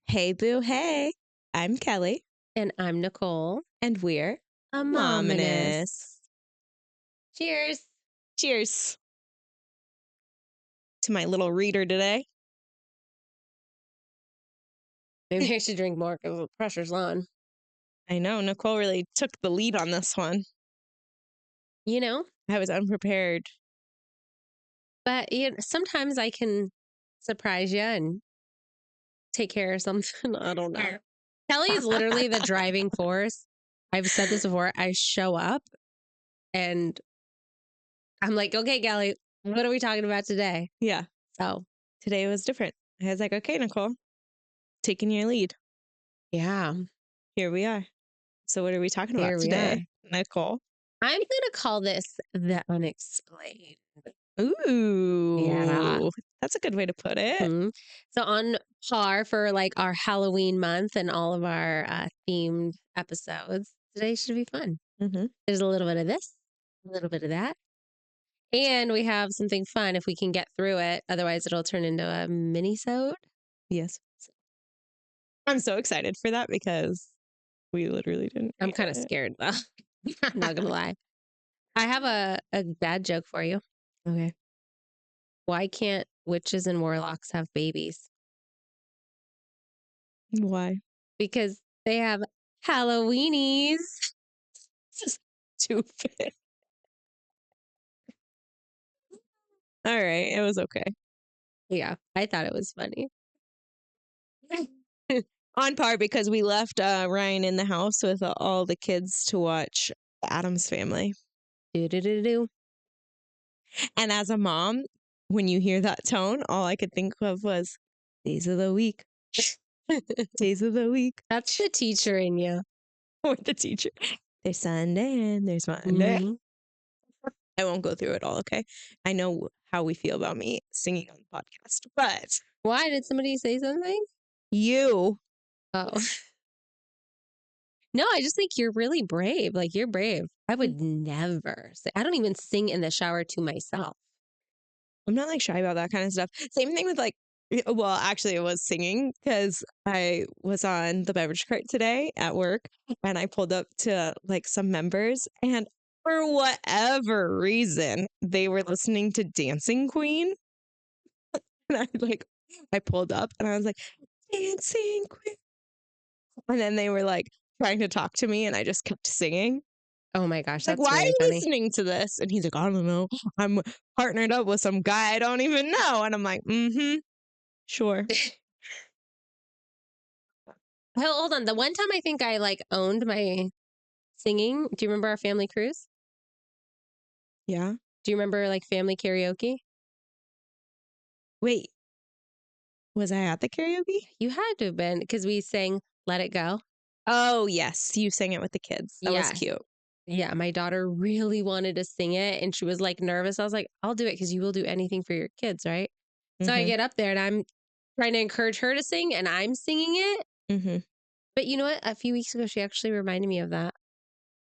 Hey, boo, hey. I'm Kelly, And I'm Nicole. and we're aMAMAnous. aMAMAnous. Cheers. Cheers to my little reader today. Maybe I should drink more because the pressure's on. I know, Nicole really took the lead on this one. You know, I was unprepared. but sometimes I can surprise you and take care of something. I don't know. Kelly is literally the driving force. I've said this before. I show up and I'm like, okay, Kelly, what are we talking about today? Yeah, So, today was different. I was like, okay, Nicole, taking your lead. yeah, Here we are. So what are we talking about here we today, Nicole? I'm going to call this the unexplained. Ooh, Yeah. that's a good way to put it. Mhm. So on par for like our Halloween month and all of our themed episodes, today should be fun. Mm-hmm. There's a little bit of this, a little bit of that, and we have something fun if we can get through it. Otherwise, it'll turn into a mini-sode. Yes. I'm so excited for that because we literally didn't I'm read kind of it. scared though. I'm not gonna lie. I have a bad joke for you. Okay. Why can't witches and warlocks have babies? Why? Because they have Halloweenies. Stupid. All right, it was okay. Yeah, I thought it was funny. On par because we left Ryan in the house with all the kids to watch Adam's Family. Do. And as a mom, when you hear that tone, all I could think of was days of the week. Days of the week. That's the teacher in you. Or the teacher. There's Sunday and there's Monday. Mhm. I won't go through it all, okay? I know how we feel about me singing on the podcast, but Why? Did somebody say something? you, Oh. No, I just think you're really brave. Like, you're brave. I would never say, I don't even sing in the shower to myself. I'm not like shy about that kind of stuff. Same thing with like, well, actually, it was singing because I was on the beverage cart today at work and I pulled up to like some members, and for whatever reason, they were listening to Dancing Queen. And I pulled up and I was like, Dancing Queen. And then they were like trying to talk to me and I just kept singing. Oh my gosh, Like, that's why are really you funny. listening to this? And he's like, I don't know. I'm partnered up with some guy I don't even know. And I'm like, sure. Hold on. The one time I think I like owned my singing. Do you remember our family cruise? Yeah. Do you remember like family karaoke? Wait, was I at the karaoke? You had to have been because we sang Let It Go. Oh, yes. You sang it with the kids. That was Yes. cute. Yeah, my daughter really wanted to sing it and she was like nervous. I was like, I'll do it because you will do anything for your kids, right? So I Mm-hmm. get up there and I'm trying to encourage her to sing and I'm singing it. Mm-hmm. But you know what? A few weeks ago, she actually reminded me of that.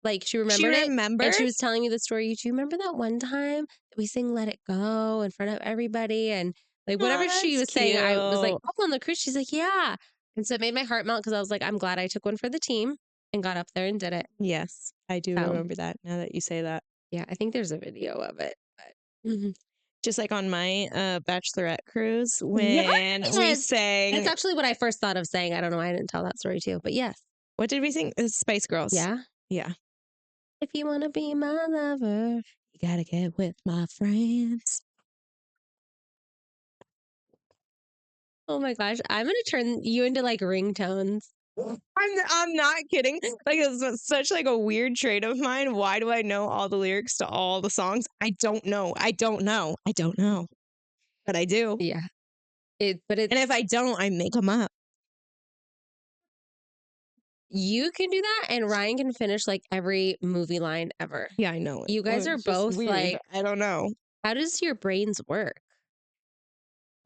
Like she She remembered it remembered? and she was telling me the story. Do you remember that one time that we sang Let It Go in front of everybody? And like Oh, whatever she that's was saying, I was like, cute. oh, on the cruise. She's like, yeah. And so it made my heart melt because I was like, I'm glad I took one for the team and got up there and did it. Yes, I do So remember that now that you say that. yeah, I think there's a video of it. But Just like on my bachelorette cruise when we yes, sang, that's actually what I first thought of saying. I don't know why I didn't tell that story too, but yes. what did we sing? Spice Girls. Yeah. Yeah. If you want to be my lover. You gotta get with my friends. Oh my gosh, I'm gonna turn you into like ringtones. I'm not kidding. Like it's such like a weird trait of mine. Why do I know all the lyrics to all the songs? I don't know. I don't know. I don't know. But I do. Yeah. And if I don't, I make them up. you can do that, and Ryan can finish like every movie line ever. Yeah, I know. You guys are both weird. like, I don't know. how does your brains work?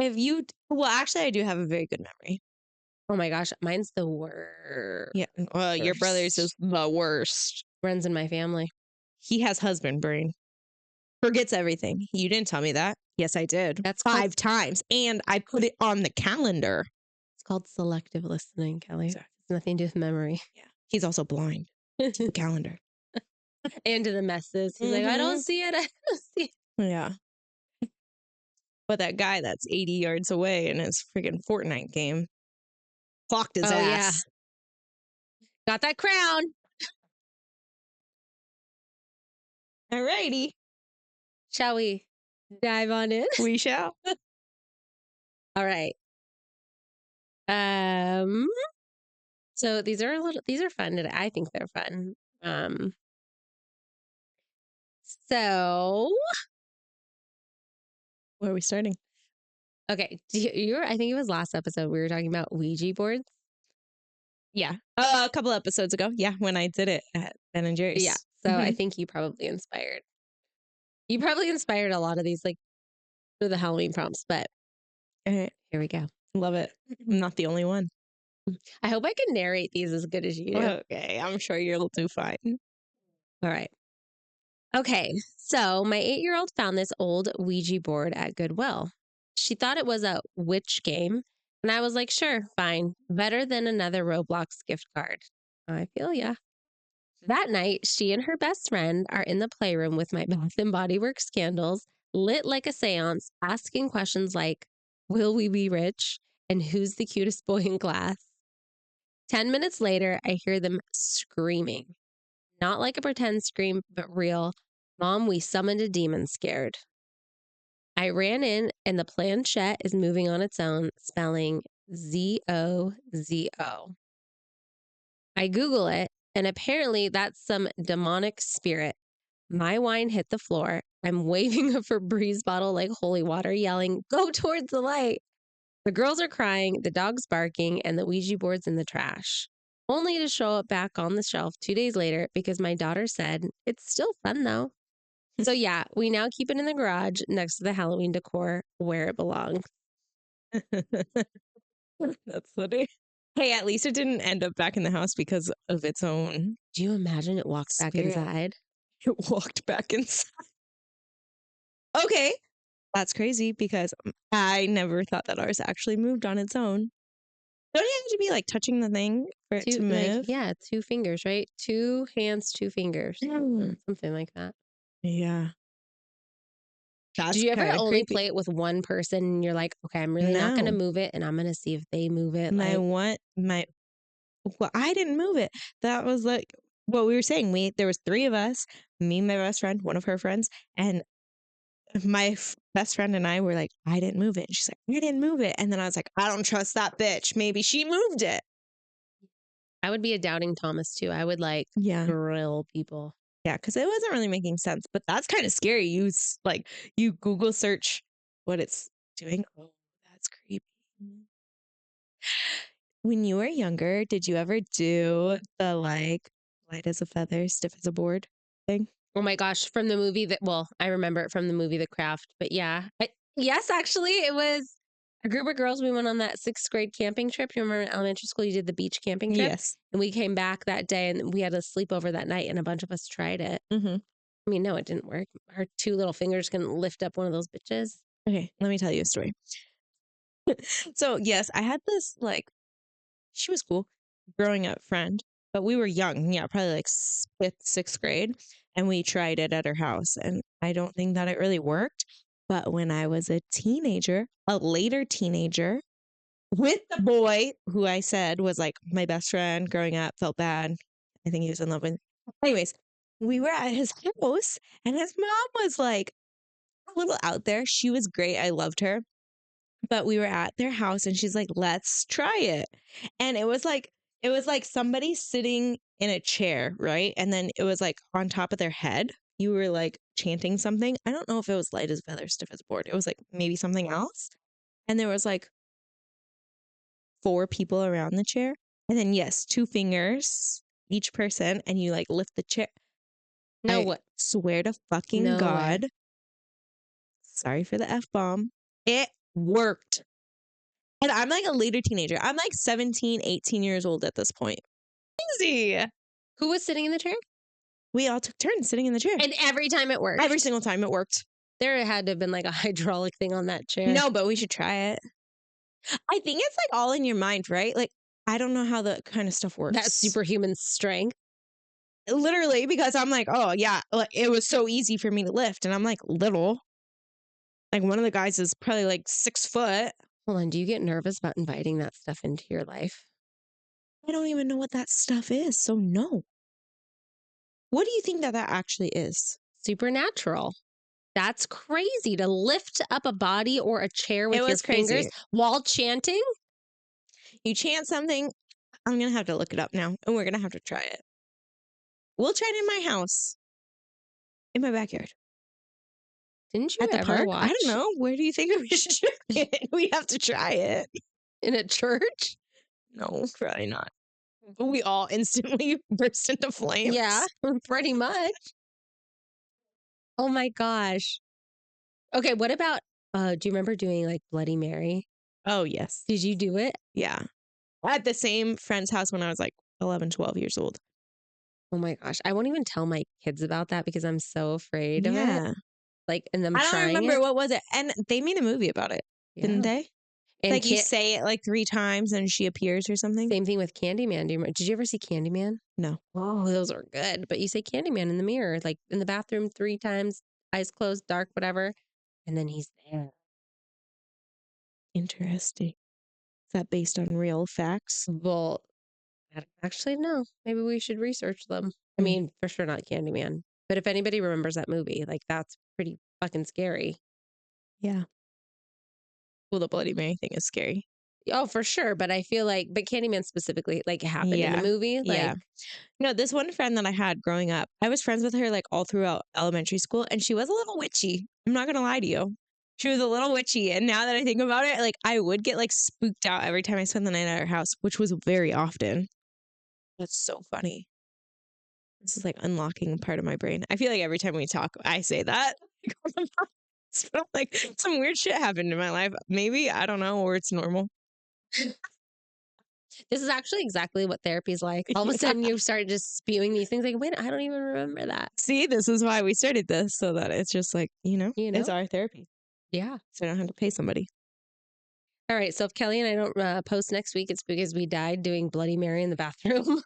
Well, actually, I do have a very good memory. Oh my gosh, mine's the worst. Yeah. Your brother's is the worst. Runs in my family. He has husband brain. Forgets everything. You didn't tell me that. Yes, I did. That's 5 times. And I put it on the calendar. It's called selective listening, Kelly. Exactly. It's nothing to do with memory. Yeah. He's also blind to the calendar. And to the messes. He's like, I don't see it. I don't see it. Yeah. But that guy that's 80 yards away in his freaking Fortnite game clocked his Oh, yeah. ass. Got that crown. Alrighty. Shall we dive on in? We shall. All right. So these are fun today. I think they're fun. So Where are we starting? okay. I think it was last episode we were talking about Ouija boards. Yeah. A couple episodes ago. Yeah. When I did it at Ben and Jerry's. Yeah. So I think you probably inspired a lot of these, like, for the Halloween prompts, but Alright. here we go. Love it. I'm not the only one. I hope I can narrate these as good as you do. Okay. I'm sure you'll do fine. All right. Okay. So my 8-year-old found this old Ouija board at Goodwill. She thought it was a witch game. And I was like, sure, fine. Better than another Roblox gift card. I feel ya. That night, she and her best friend are in the playroom with my Bath and Body Works candles, lit like a seance, asking questions like, will we be rich? And who's the cutest boy in class? 10 minutes later, I hear them screaming. Not like a pretend scream, but real. Mom, we summoned a demon scared. I ran in, and the planchette is moving on its own, spelling ZOZO. I Google it, and apparently that's some demonic spirit. My wine hit the floor. I'm waving a Febreze bottle like holy water, yelling, go towards the light. The girls are crying, the dog's barking, and the Ouija board's in the trash. Only to show up back on the shelf 2 days later because my daughter said, it's still fun though. So yeah, we now keep it in the garage next to the Halloween decor where it belongs. That's funny. Hey, at least it didn't end up back in the house because of its own Do you imagine it walked back spirit. inside? It walked back inside. Okay. That's crazy because I never thought that ours actually moved on its own. Don't you have to be like touching the thing for it to move? Yeah, 2 fingers, right? 2 hands, 2 fingers. Something like that. Yeah. That's Do you ever kinda only creepy. play it with one person and you're like, okay, I'm really not going to No. move it and I'm going to see if they move it? Well, I didn't move it. That was like what we were saying. There was 3 of us, me, my best friend, one of her friends, and my best friend and I were like, I didn't move it. And she's like, I didn't move it. And then I was like, I don't trust that bitch. Maybe she moved it. I would be a doubting Thomas too. I would like Yeah. grill people. Yeah, because it wasn't really making sense. But that's kind of scary. You Google search what it's doing. Oh, that's creepy. When you were younger, did you ever do the like light as a feather, stiff as a board thing? Oh my gosh, from the movie I remember it from the movie The Craft, but yeah. Yes, actually, it was a group of girls. We went on that 6th grade camping trip. You remember in elementary school, you did the beach camping trip? Yes. And we came back that day and we had a sleepover that night and a bunch of us tried it. Mm-hmm. I mean, no, it didn't work. Our 2 little fingers couldn't lift up one of those bitches. Okay, let me tell you a story. So, yes, I had this she was cool growing up friend, but we were young. Yeah, probably like 5th, 6th grade. And we tried it at her house. And I don't think that it really worked. But when I was a teenager, a later teenager, with the boy who I said was like my best friend growing up, felt bad. I think he was in love with. Anyways, we were at his house and his mom was like a little out there. She was great. I loved her. But we were at their house and she's like, let's try it. And it was like somebody sitting in a chair, right? And then it was like on top of their head. You were like chanting something. I don't know if it was light as a feather, stiff as a board. It was like maybe something else. And there was like 4 people around the chair. And then yes, 2 fingers each person, and you like lift the chair. No, I what? swear to fucking No way. God. Sorry for the F-bomb. It worked. And I'm like a later teenager. I'm like 17, 18 years old at this point. Crazy. Who was sitting in the chair? We all took turns sitting in the chair. And every time it worked. Every single time it worked. There had to have been like a hydraulic thing on that chair. No, but we should try it. I think it's like all in your mind, right? Like, I don't know how the kind of stuff That works. superhuman strength. Literally, because I'm like, oh yeah, like it was so easy for me to lift, and I'm like little. Like one of the guys is probably like 6 foot. Hold on. Do you get nervous about inviting that stuff into your life? I don't even know what that stuff is. So no. What do you think that actually is? Supernatural. That's crazy to lift up a body or a chair It with your was fingers crazy. while chanting. You chant something. I'm gonna have to look it up now, and we're gonna have to try it. We'll try it in my house, in my backyard, Didn't you at the ever park. I don't watch know. Where do you think we should try it? We have to try it. in a church? No, probably not. We all instantly burst into Yeah, flames. pretty much. Oh my gosh. Okay, what about do you remember doing like Bloody Mary? Oh yes, Did you do it? yeah. At the same friend's house when I was like 11, 12 years old. Oh my gosh. I won't even tell my kids about that because I'm so afraid of it. Yeah. Like, and them I don't trying remember it. what was it. And they made a movie about it, didn't Yeah. they? And Like you can't say it like 3 times and she appears or something? same thing with Candyman. Did you ever see Candyman? No. Oh, those are good. But you say Candyman in the mirror, like in the bathroom 3 times, eyes closed, dark, whatever. And then he's there. Interesting. Is that based on real facts? Well, actually, no. Maybe we should research them. I Mm, mean, for sure not Candyman. But if anybody remembers that movie, like that's pretty fucking scary. yeah. Well, the Bloody Mary thing is scary. Oh, for sure. But I feel like, but Candyman specifically, like it happened in the Yeah. movie. Like, Yeah. No, this one friend that I had growing up, I was friends with her like all throughout elementary school, and she was a little witchy. I'm not gonna lie to you. She was a little witchy. And now that I think about it, like I would get like spooked out every time I spent the night at her house, which was very often. That's so funny. This is like unlocking a part of my brain. I feel like every time we talk, I say that. So, like some weird shit happened in my life. Maybe, I don't know, or it's normal. this is actually exactly what therapy is like. All of a sudden, you start just spewing these things like, wait, I don't even remember that. See, this is why we started this, so that it's just like, You it's know? our therapy. Yeah. So I don't have to pay somebody. All right. So if Kelly and I don't post next week, it's because we died doing Bloody Mary in the bathroom.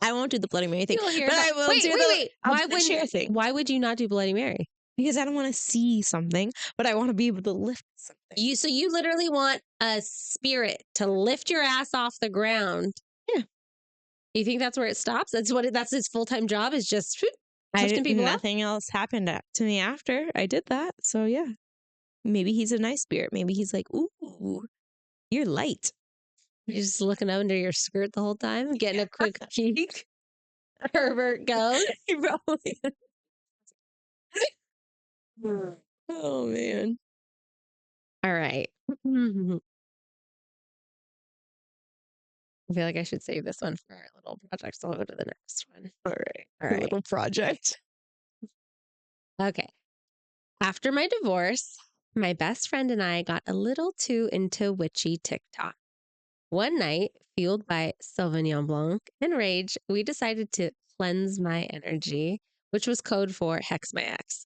I won't do the Bloody Mary thing, You'll hear but about. I will Wait, do wait, wait. I'll do the chair thing Why would you not do Bloody Mary? because I don't want to see something, but I want to be able to lift something. So you literally want a spirit to lift your ass off the ground. Yeah. You think that's where it stops? That's his full-time job is just whoop, lifting people up? Nothing else happened to me after I did that. So yeah, maybe he's a nice spirit. Maybe he's like, ooh, you're light. You're just looking under your skirt the whole time, getting a quick peek. Herbert goes. He probably. Oh man. All right. I feel like I should save this one for our little project. So I'll go to the next one. All right. All Your right. little project. Okay. After my divorce, my best friend and I got a little too into witchy TikTok. One night, fueled by Sauvignon Blanc and rage, we decided to cleanse my energy, which was code for hex my ex.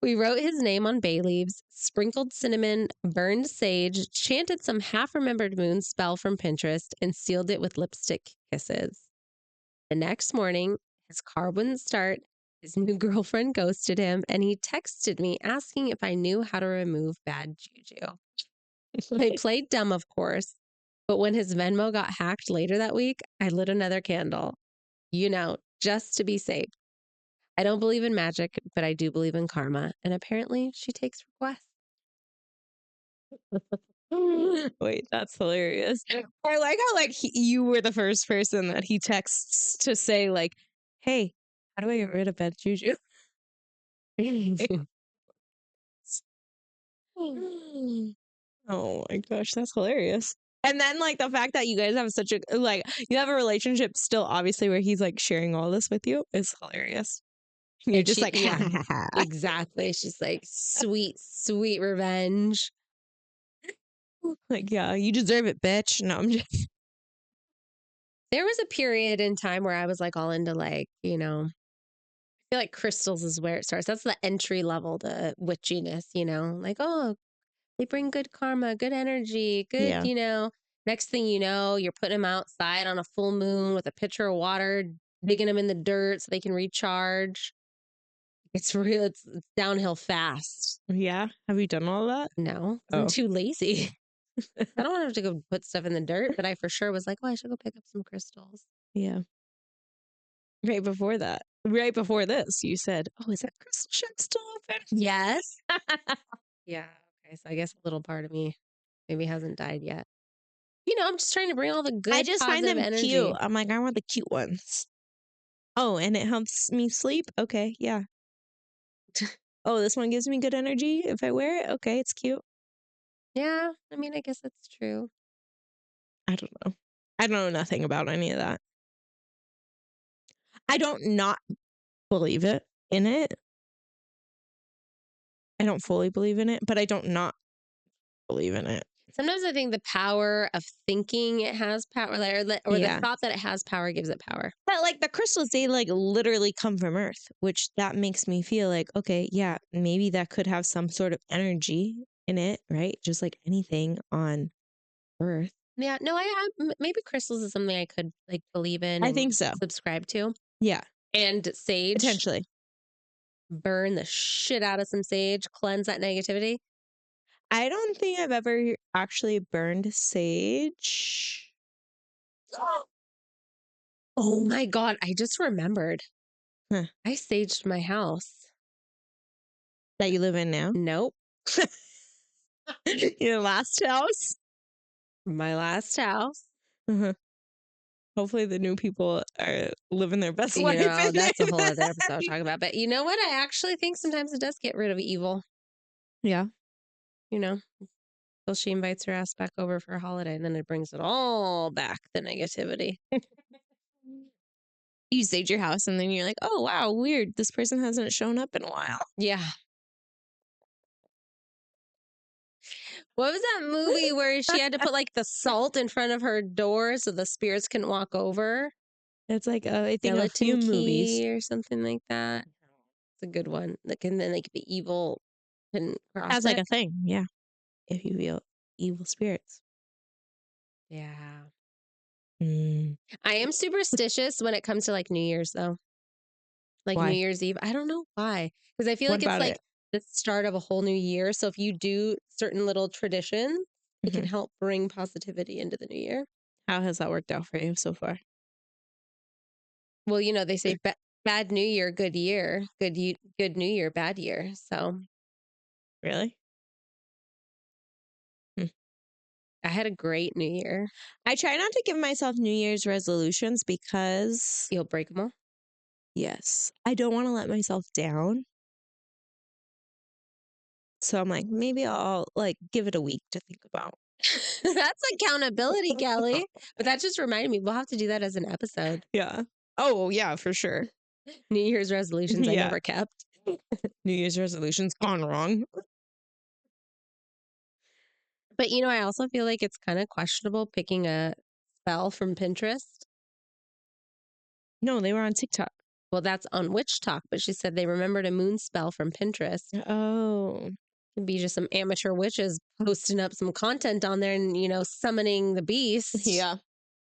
We wrote his name on bay leaves, sprinkled cinnamon, burned sage, chanted some half remembered moon spell from Pinterest, and sealed it with lipstick kisses. The next morning, his car wouldn't start, his new girlfriend ghosted him, and he texted me asking if I knew how to remove bad juju. I played dumb, of course, but when his Venmo got hacked later that week, I lit another candle, just to be safe. I don't believe in magic, but I do believe in karma. And apparently she takes requests. Wait, that's hilarious. I like how like you were the first person that he texts to say like, "Hey, how do I get rid of bad juju?" Oh my gosh, that's hilarious. And then like the fact that you guys have such a like you have a relationship still obviously where he's like sharing all this with you is hilarious. You're And just like, ha yeah, ha ha. exactly. She's like, sweet, sweet revenge. Like, yeah, you deserve it, bitch. No, I'm just There was a period in time where I was like all into like, I feel like crystals is where it starts. That's the entry level to witchiness, like, oh, They bring good karma, good energy, good, Yeah. next thing you know, you're putting them outside on a full moon with a pitcher of water, digging them in the dirt so they can recharge. It's real, it's downhill fast. Yeah. Have you done all that? No, 'cause I'm Oh. too lazy. I don't want to have to go put stuff in the dirt, but I for sure was like, oh, I should go pick up some crystals. Yeah. Right before that. Right before this, you said, "Oh, is that crystal shop still open?" Yes. Yeah. Okay. So I guess a little part of me maybe hasn't died yet. I'm just trying to bring all the I good just find positive them cute. energy. I'm like, "I want the cute ones." Oh, and it helps me sleep? Okay, yeah. Oh, this one gives me good energy if I wear it? Okay, it's cute. Yeah. I mean, I guess that's true. I don't know. I know nothing about any of that. I don't not believe in it. I don't fully believe in it, but I don't not believe in it. Sometimes I think the power of thinking it has power, or the Yeah. thought that it has power gives it power. But, like, the crystals, they, like, literally come from Earth, which that makes me feel like, okay, yeah, maybe that could have some sort of energy in it, right? Just like anything on Earth. Yeah. No, maybe crystals is something I could like believe in I and think so. subscribe to. Yeah, And sage, potentially. burn the shit out of some sage, cleanse that negativity. I don't think I've ever actually burned sage. Oh my God. I just remembered. Huh. I saged my house. That you live in now? Nope. Your last house? My last house. Uh-huh. Hopefully the new people are living their best life in That's a whole there. other episode I'll talk about. But you know what? I actually think sometimes it does get rid of evil, Yeah. you know, till she invites her ass back over for a holiday and then it brings it all back, the negativity. You stage your house and then you're like, oh, wow, weird. This person hasn't shown up in a while. Yeah. What was that movie where she had to put like the salt in front of her door so the spirits couldn't walk over? It's like, I think a Skeleton few movies Key or something like that. It's a good one. Like, and then like the evil can cross has like it. a thing. Yeah. If you feel evil spirits. Yeah. Mm. I am superstitious when it comes to like New Year's though. Like New Why? Year's Eve. I don't know why. Because I feel What like it's about like it? the start of a whole new year. So if you do certain little traditions, it can Mhm. help bring positivity into the new year. How has that worked out for you so far? Well, they say bad new year, good year, good new year, bad year. So Really? Hmm. I had a great new year. I try not to give myself New Year's resolutions because, You'll break them all. yes, I don't want to let myself down. So I'm like, maybe I'll like give it a week to think about. That's accountability, Kelly. But that just reminded me, we'll have to do that as an episode. Yeah. Oh, yeah, for sure. New Year's resolutions I Yeah. never kept. New Year's resolutions gone wrong. But I also feel like it's kind of questionable picking a spell from Pinterest. No, they were on TikTok. Well, that's on Witch Talk, but she said they remembered a moon spell from Pinterest. Oh. It'd be just some amateur witches posting up some content on there and, summoning the beast. Yeah.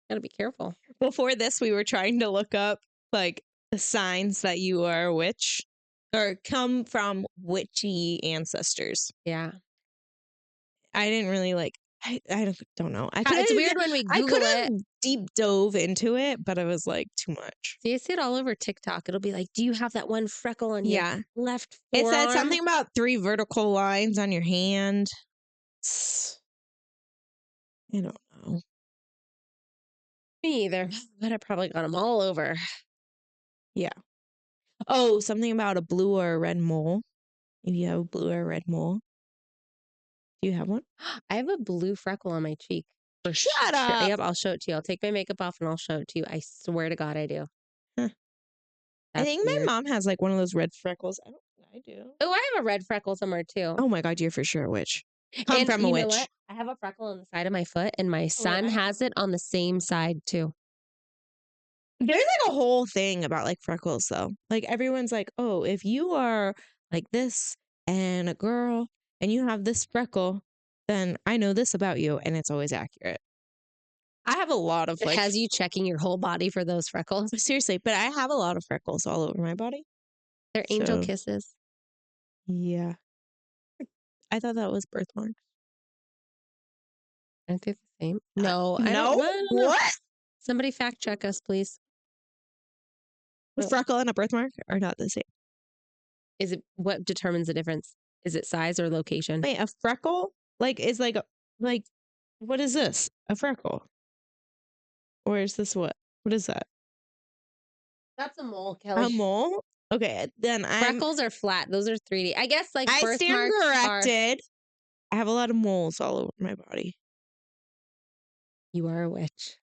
Gotta be careful. Before this, we were trying to look up like the signs that you are a witch or come from witchy ancestors. Yeah. I didn't really like. I don't know. It's weird when we I could Google have it. deep dove into it, but it was like too much. See, I see it all over TikTok. It'll be like, do you have that one freckle on your Yeah, left it said forearm? something about 3 vertical lines on your hand. I don't know. Me either. But I probably got them all over. Yeah. Oh, something about a blue or a red mole. If you have a blue or a red mole, do you have one? I have a blue freckle on my cheek. For Shut sure. up. Yep, I'll show it to you. I'll take my makeup off and I'll show it to you. I swear to God, I do. Huh. I That's think my weird. mom has like one of those red freckles. I do. Oh, I have a red freckle somewhere too. Oh my God, you're for sure a witch. Come And from a you know witch. what? I have a freckle on the side of my foot, and my Oh, wait, son has it on the same side too. there's like a whole thing about like freckles though. Like everyone's like, oh, if you are like this and a girl and you have this freckle, then I know this about you and it's always accurate. I have a lot of It like has you checking your whole body for those freckles. seriously, but I have a lot of freckles all over my body. They're angel So kisses. yeah. I thought that was birthmark. Aren't they the same? No, I don't. No? I don't know. What? Somebody fact check us, please. A Oh, freckle and a birthmark are not the same. is it what determines the difference? Is it size or location? Wait, a freckle like is like what is this? A freckle? Or is this what? What is that? That's a mole, A Kelly. mole? Okay, then Freckles are flat. Those are 3D. I guess like I stand birthmarks are. corrected. I have a lot of moles all over my body. You are a witch.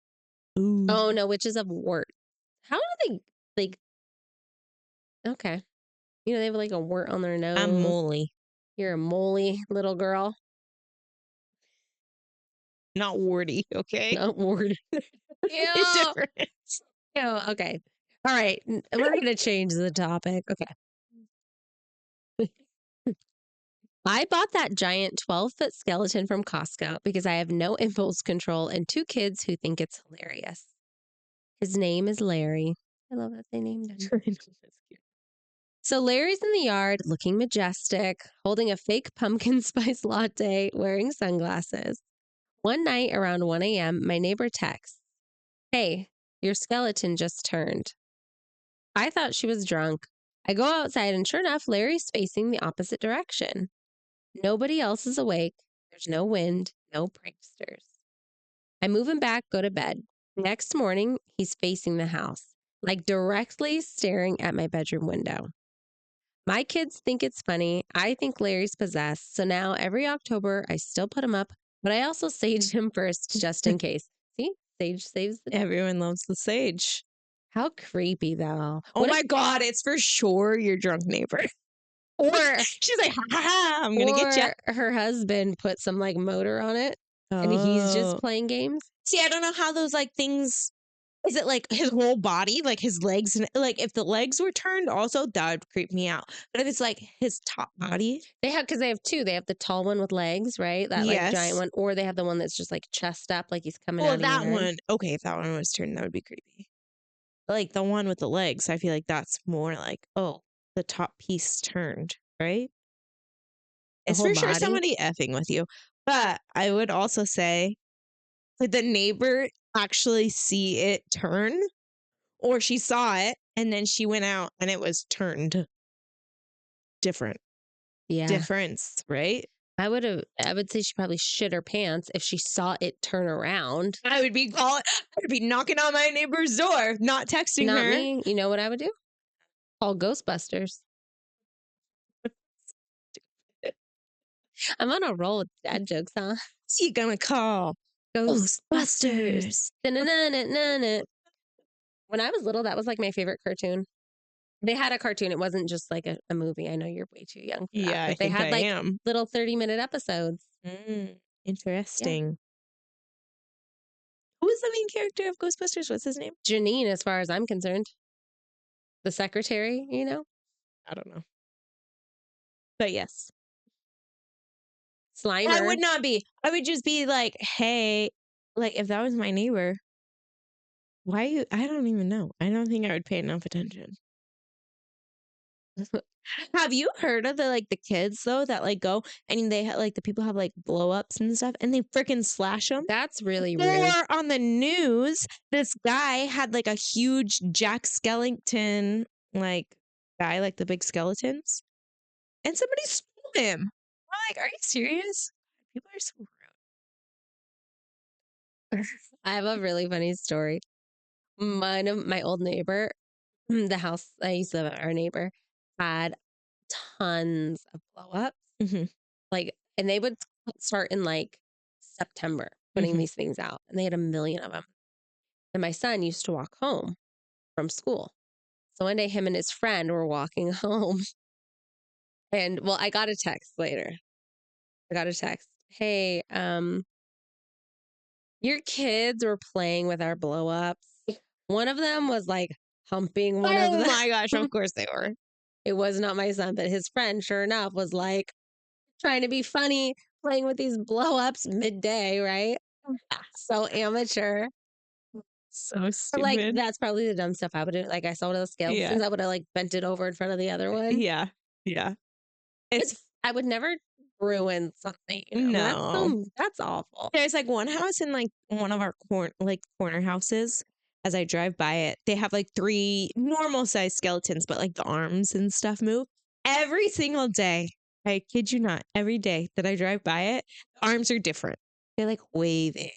Ooh. Oh no, witches have wart. How do they like? Okay, they have like a wart on their I'm nose. moley, You're a moly little girl. not warty, okay? Not wart. It's Ew. different. Ew. Okay. All right. We're gonna change the topic. Okay. I bought that giant 12-foot skeleton from Costco because I have no impulse control and 2 kids who think it's hilarious. His name is Larry. I love that they named him. So Larry's in the yard looking majestic, holding a fake pumpkin spice latte, wearing sunglasses. One night around 1 a.m., my neighbor texts, "Hey, your skeleton just turned." I thought she was drunk. I go outside and sure enough, Larry's facing the opposite direction. Nobody else is awake. There's no wind, no pranksters. I move him back, go to bed. Next morning, he's facing the house, like directly staring at my bedroom window. My kids think it's funny. I think Larry's possessed. So now every October, I still put him up, but I also sage him first just in case. See, sage saves the day. Everyone loves the sage. How creepy, though. Oh What my God, it's for sure your drunk neighbor. or She's like, ha ha ha, I'm going to get you. or her husband put some like motor on it and he's just Oh. playing games? See, I don't know how those like things. Is it like his whole body, like his legs? And like if the legs were turned, also that would creep me out. But if it's like his top body, Because they have 2. They have the tall one with legs, right? That like giant yes. one, or they have the one that's just like chest up, like he's coming Well, out of that the yard. one, okay, if that one was turned, that would be creepy. Like the one with the legs, I feel like that's more like, oh, the top piece turned, right? The It's whole for sure body. somebody effing with you. But I would also say, did the neighbor actually see it turn? Or she saw it and then she went out and it was turned different. Yeah. Difference, right? I would say she probably shit her pants if she saw it turn around. I would be knocking on my neighbor's door, not texting Not her. me. You know what I would do? Call Ghostbusters. I'm on a roll with dad jokes, huh? What's he gonna call? Ghostbusters. Da-na-na-na-na-na. When I was little, that was like my favorite cartoon. They had a cartoon. It wasn't just like a movie. I know you're way too young for that. Yeah, I But they think I had like am. little 30-minute episodes. Yeah. Interesting. Who is the main character of Ghostbusters? What's his name? Janine, as far as I'm concerned. The secretary, I don't know. But yes. I Slimer. would not be. I would just be like, hey, like if that was my neighbor, why you I don't even know. I don't think I would pay enough attention. Have you heard of the kids though that like go and they like the people have like blow ups and stuff and they freaking slash them? That's really rude. Or on the news, this guy had like a huge Jack Skellington like guy, like the big skeletons, and somebody stole him. I'm like, are you serious? People are so rude. I have a really funny story. My old neighbor, the house I used to live at, our neighbor, had tons of blow ups. Mhm. And they would start in like September putting Mhm. these things out, and they had a million of them. And my son used to walk home from school. So one day, him and his friend were walking home, and well, I got a text later. I got a text. Hey, your kids were playing with our blow ups. One of them was like humping one of Oh them. my gosh, of course they were. It was not my son, but his friend, sure enough, was like trying to be funny, playing with these blow ups midday, right? So amateur. So Or like stupid. that's probably the dumb stuff I would do. Like I saw one of those Yeah. skeletons, I would have like bent it over in front of the other one. Yeah. Yeah. It's I would never ruin something, no. that's awful. There's like one house in like one of our corner houses. As I drive by it, they have like three normal sized skeletons, but like the arms and stuff move every single day. I kid you not. Every day that I drive by it, the arms are different. They're like waving,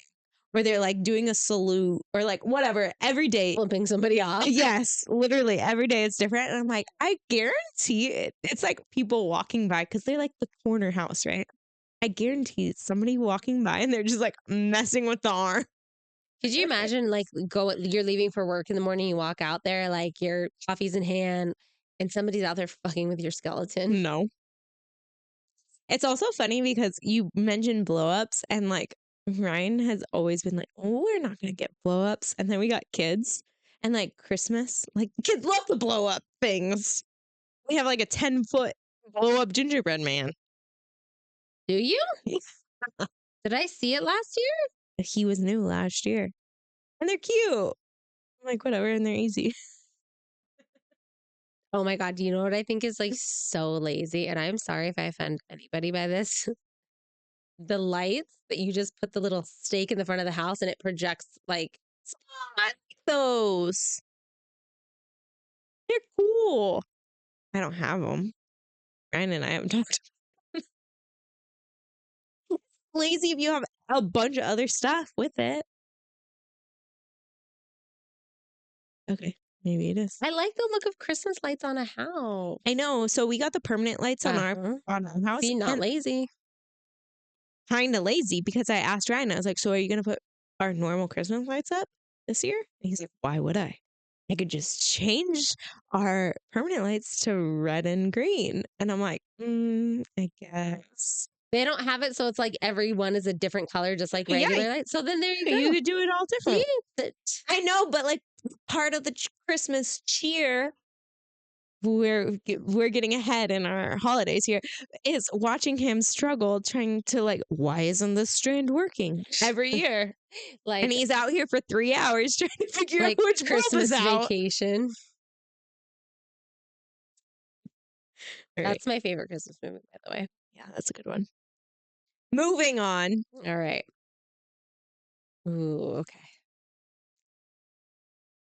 or they're like doing a salute, or like whatever. Every day, Flipping somebody off. yes, literally every day it's different. And I'm like, I guarantee it. It's like people walking by because they're like the corner house, right? I guarantee it's somebody walking by and they're just like messing with the arm. Could you imagine like you're leaving for work in the morning, you walk out there, like your coffee's in hand, and somebody's out there fucking with your skeleton? No. It's also funny because you mentioned blow ups, and like Ryan has always been like, oh, we're not going to get blow ups. And then we got kids, and like Christmas, like kids love the blow up things. We have like a 10-foot blow up gingerbread man. Do you? Did I see it last year? He was new last year, and they're cute. I'm like, whatever, and they're easy. Oh my God. Do you know what I think is like so lazy? And I'm sorry if I offend anybody by this. The lights that you just put the little stake in the front of the house and it projects like, I like those. They're cool. I don't have them. Ryan and I haven't talked. Lazy if you have a bunch of other stuff with it. Okay, maybe it is. I like the look of Christmas lights on a house. I know. So we got the permanent lights on Uh-huh. our house. See, not And lazy. kind of lazy because I asked Ryan. I was like, "So are you gonna put our normal Christmas lights up this year?" And he's like, "Why would I? I could just change our permanent lights to red and green." And I'm like, I guess. They don't have it, so it's like every one is a different color, just like Yeah, regular lights. So then there you you go. could do it all See? different. I know, but like part of the Christmas cheer, we're getting ahead in our holidays here, is watching him struggle trying to like, why isn't this strand working every year? And Like he's out here for 3 hours trying to figure out which bulb is Christmas out. Vacation. All right. That's my favorite Christmas movie, by the way. Yeah, that's a good one. Moving on. All right. Ooh, okay.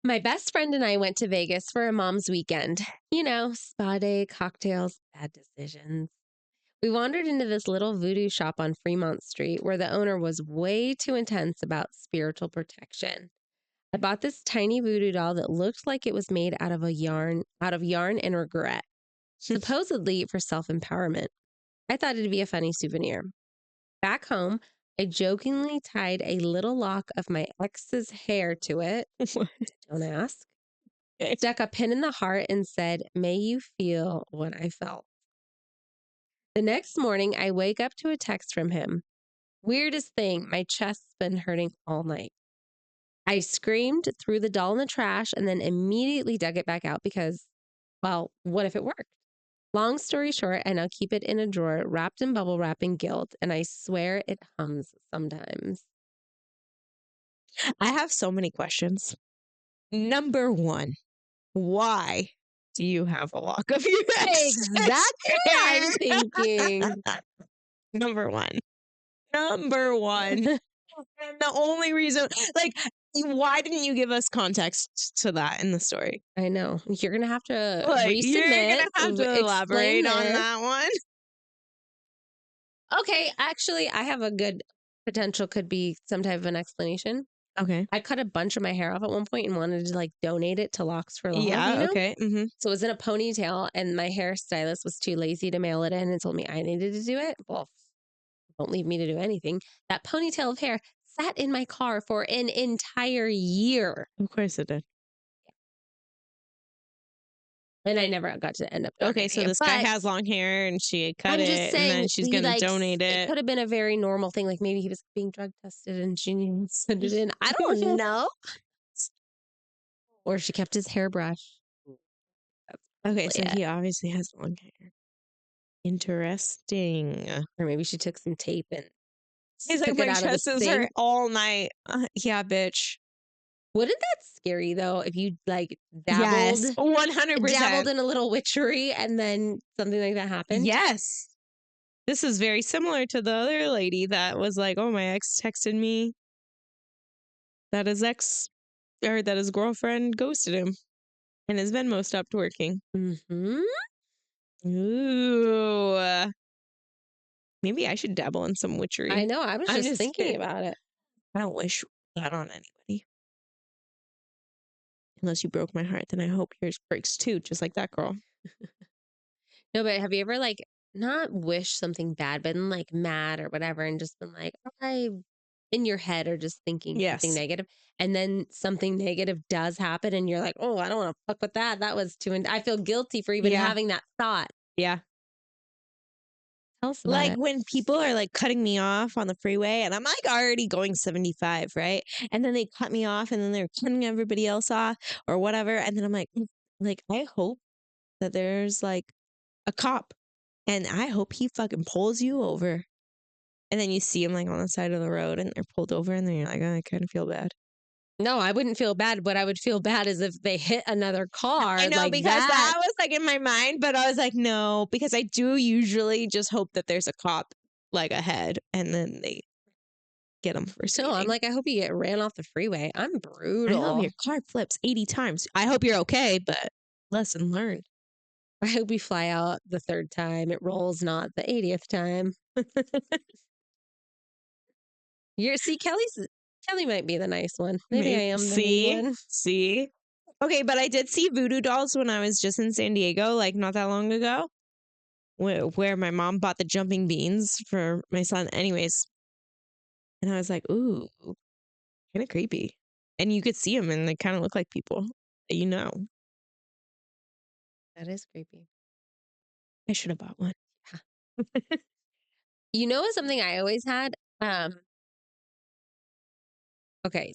My best friend and I went to Vegas for a mom's weekend. You know, spa day, cocktails, bad decisions. We wandered into this little voodoo shop on Fremont Street where the owner was way too intense about spiritual protection. I bought this tiny voodoo doll that looked like it was made out of yarn and regret, supposedly for self-empowerment. I thought it'd be a funny souvenir. Back home, I jokingly tied a little lock of my ex's hair to it. Don't ask. Stuck a pin in the heart and said, "May you feel what I felt." The next morning, I wake up to a text from him. Weirdest thing, my chest's been hurting all night. I screamed, threw the doll in the trash, and then immediately dug it back out because, well, what if it worked? Long story short, I now keep it in a drawer wrapped in bubble wrap and guilt, and I swear it hums sometimes. I have so many questions. Number one, why do you have a lock of your ex's Exactly what I'm hair? thinking. Number one. Number one. And the only reason, like, why didn't you give us context to that in the story? I know. You're going to have to Like, you're resubmit, gonna have to explain elaborate on this. that one. Okay, actually, I have a good potential could be some type of an explanation. Okay. I cut a bunch of my hair off at one point and wanted to like donate it to Locks for Love, Yeah. you know? Okay. Mm-hmm. So it was in a ponytail and my hairstylist was too lazy to mail it in and told me I needed to do it. Well, don't leave me to do anything. That ponytail of hair sat in my car for an entire year. Of course it did. And I never got to end up donating Okay, so it. this guy has long hair and she cut I'm just it and then saying, she's gonna donate it it. could have been a very normal thing. Like maybe he was being drug tested and she needed to send it in. I don't know. Or she kept his hairbrush. That's Okay, so probably it. he obviously has long hair. Interesting. Or maybe she took some tape and He's like, took it my out of the chest is hurt sink. all night. Yeah, bitch. Wouldn't that scary though if you like Yes, dabbled 100%. in a little witchery and then something like that happened? Yes. This is very similar to the other lady that was like, oh, my ex texted me that his ex or that his girlfriend ghosted him and his Venmo stopped working. Mm-hmm. Ooh. Maybe I should dabble in some I witchery. know. I was I'm just just thinking kidding. about it. I don't wish that on anybody. Unless you broke my heart, then I hope yours breaks too, just like that girl. No, but have you ever like not wished something bad, been like mad or whatever, and just been like, I in your head or just thinking something Yes. negative, and then something negative does happen, and you're like, oh, I don't want to fuck with that. That was too. I feel guilty for even Yeah. having that thought. Yeah. Tell us about Like it. when people are like cutting me off on the freeway and I'm like already going 75, right? And then they cut me off and then they're cutting everybody else off or whatever. And then I'm like, I hope that there's like a cop and I hope he fucking pulls you over. And then you see him like on the side of the road and they're pulled over and then you're like, oh, I kind of feel bad. No, I wouldn't feel bad. What I would feel bad is if they hit another I car know like because that. that was like in my mind, but I was like, no, because I do usually just hope that there's a cop like ahead and then they get them for No, I'm speeding. like, I hope you get ran off the freeway. I'm I hope brutal. your car flips 80 times. I hope you're okay, but lesson learned. I hope you fly out the third time. It rolls, not the 80th time. Kelly might be the nice one. Maybe I Maybe. am the mean See? one. See? Okay, but I did see voodoo dolls when I was just in San Diego, like not that long ago, where my mom bought the jumping beans for my son. Anyways, and I was like, ooh, kind of creepy. And you could see them and they kind of look like people that you know. That is creepy. I should have bought one. You know something I always had? Okay.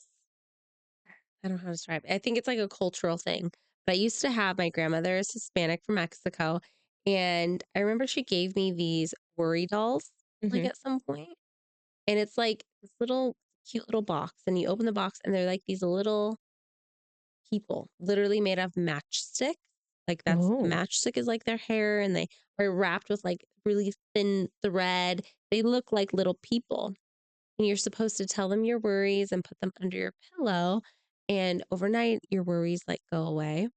I don't know how to describe it. I think it's like a cultural thing. But I used to have my grandmother is Hispanic from Mexico. And I remember she gave me these worry dolls like Hmm. at some point. And it's like this little cute little box. And you open the box and they're like these little people, literally made of matchstick. Like that's the Oh, matchstick is like their hair and they are wrapped with like really thin thread. They look like little people. And you're supposed to tell them your worries and put them under your pillow. And overnight, your worries like go away.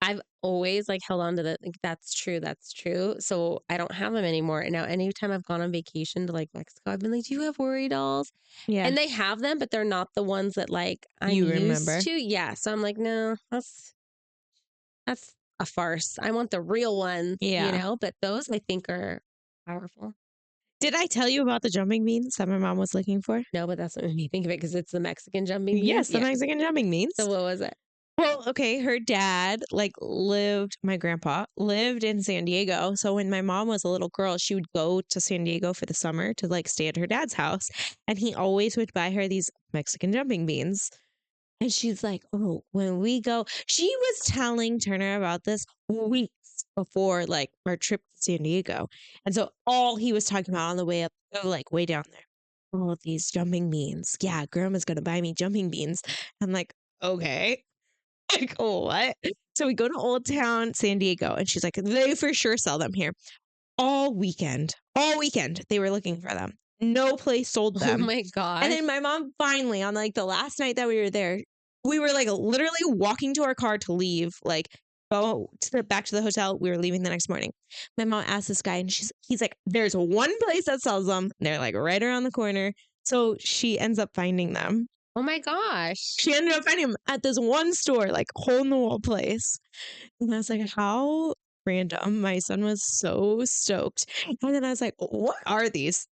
I've always like held on to that. Like, that's true. That's true. So I don't have them anymore. And now, anytime I've gone on vacation to like Mexico, I've been like, do you have worry dolls? yeah. And they have them, but they're not the ones that like I'm You used remember. to. Yeah. So I'm like, no, that's a farce. I want the real ones, Yeah. but those I think are powerful. Did I tell you about the jumping beans that my mom was looking for? No, but that's what made me think of it because it's the Mexican jumping beans. Yes, the Yeah. Mexican jumping So beans. what was it? Well, okay, her dad my grandpa lived in San Diego. So when my mom was a little girl, she would go to San Diego for the summer to like stay at her dad's house. And he always would buy her these Mexican jumping beans. And she's like, oh, when we go, she was telling Turner about this weeks before like our trip to San Diego. And so all he was talking about on the way up, like way down there, all of these jumping beans. Yeah, grandma's going to buy me jumping beans. I'm like, okay. Like, oh, what? So we go to Old Town San Diego, and she's like, they for sure sell them here. All weekend, they were looking for them. No place sold Oh them. my And gosh. then my mom finally, on like the last night that we were there, we were like literally walking to our car to leave, like go to back to the hotel. We were leaving the next morning. My mom asked this guy, and he's like, "There's one place that sells them. They're like right around the corner." So she ends up finding them. Oh my gosh. She ended up finding them at this one store, like hole in the wall place. And I was like, "How random!" My son was so stoked. And then I was like, "What are these?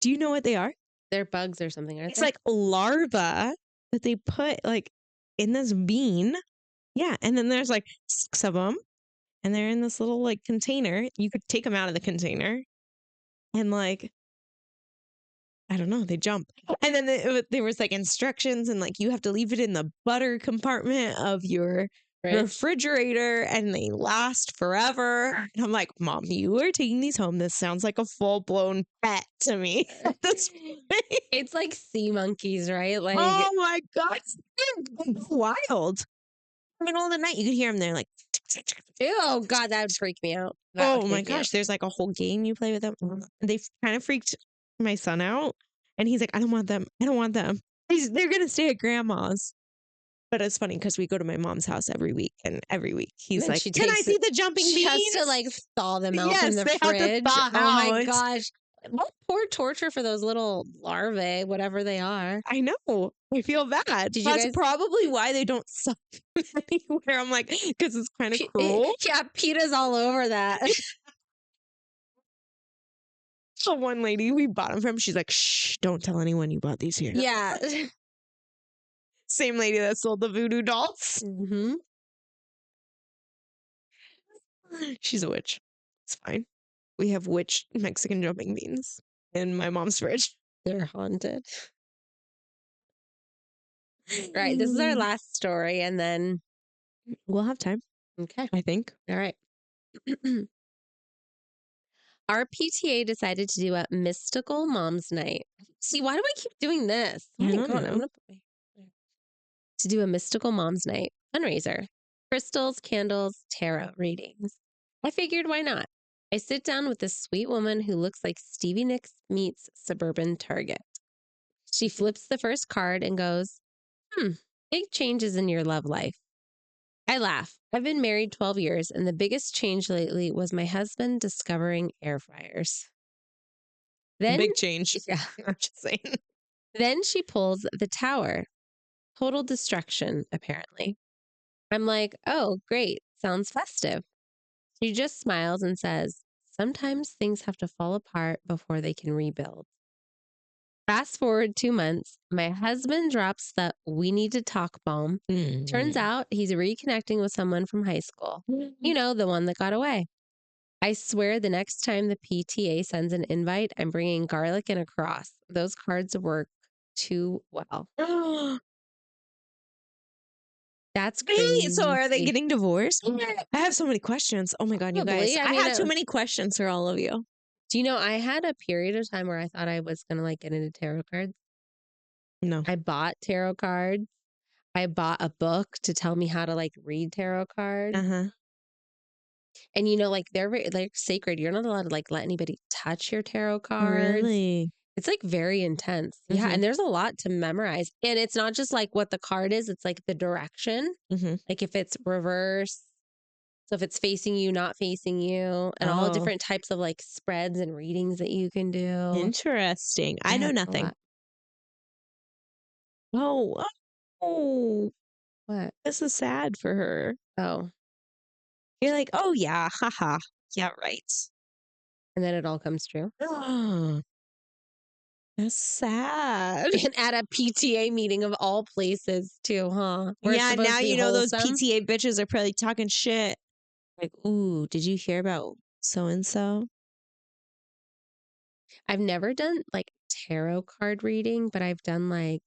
Do you know what they are?" They're bugs or something, aren't It's they? like larvae that they put like in this bean. Yeah. And then there's like 6 of them and they're in this little like container. You could take them out of the container and like, I don't know, they jump. And then there was like instructions and like you have to leave it in the butter compartment of your Right. refrigerator and they last forever. And I'm like, Mom, you are taking these home. This sounds like a full blown pet to me at this point. It's like sea monkeys, right? Like, Oh my God. It's wild. Middle of the night, you could hear them. They're like, oh God, that would freak me out. That would oh my freak me out. gosh, there's like a whole game you play with them. They kind of freaked my son out. And he's like, I don't want them. I don't want them. They're going to stay at grandma's. But it's funny because we go to my mom's house every week. And every week And he's then like, she Can I takes see it. the jumping She has to beans? like thaw them out from Yes, the they have to fridge. thaw Oh my out. gosh. What poor torture for those little larvae, whatever they are. I know. I feel bad. Did you That's guys? probably why they don't sell them anywhere. I'm like, because it's kind of cruel. Yeah, PETA's all over that. So one lady we bought them from, she's like, shh, don't tell anyone you bought these here. Yeah. Same lady that sold the voodoo dolls. hmm She's a witch. It's fine. We have witch Mexican jumping beans in my mom's fridge. They're haunted. Right. This is our last story. And then, We'll have time, okay. I think. All right. Our PTA decided to do a mystical mom's night. See, why do I keep doing this? Oh I my don't God. know. To do a mystical mom's night fundraiser. Crystals, candles, tarot readings. I figured why not? I sit down with this sweet woman who looks like Stevie Nicks meets suburban Target. She flips the first card and goes, big changes in your love life. I laugh. I've been married 12 years, and the biggest change lately was my husband discovering air fryers. Then, Big change. yeah, I'm just saying. then she pulls the tower. Total destruction, apparently. I'm like, oh, great. Sounds festive. She just smiles and says, sometimes things have to fall apart before they can rebuild. Fast forward 2 months, my husband drops the we need to talk bomb. Turns out he's reconnecting with someone from high school. You know, the one that got away. I swear the next time the PTA sends an invite, I'm bringing garlic and a cross. Those cards work too well. That's Hey, so are they crazy. getting divorced? I have so many questions. Oh my God, you guys. Probably. I I mean, have too many questions for all of you. do you know, I had a period of time where I thought I was going to like get into tarot cards. No. I bought tarot cards. I bought a book to tell me how to like read tarot cards. Uh-huh. And you know, like they're very like sacred. You're not allowed to like let anybody touch your tarot cards. Really? It's like very intense. Yeah. Mhm. And there's a lot to memorize. And it's not just like what the card is, it's like the direction. Mhm. Like if it's reverse. So if it's facing you, not facing you, and all the Oh, different types of like spreads and readings that you can do. interesting. I Yeah, know it's a nothing. lot. Oh, oh, What? this is sad for her. Oh, You're like, oh yeah, haha. Yeah, right. and then it all comes true. Oh, that's sad. And at a PTA meeting of all places, too, huh? Where it's Yeah, supposed now to be you know those wholesome. PTA bitches are probably talking shit. Like, ooh, did you hear about so and so? I've never done like tarot card reading, but I've done like,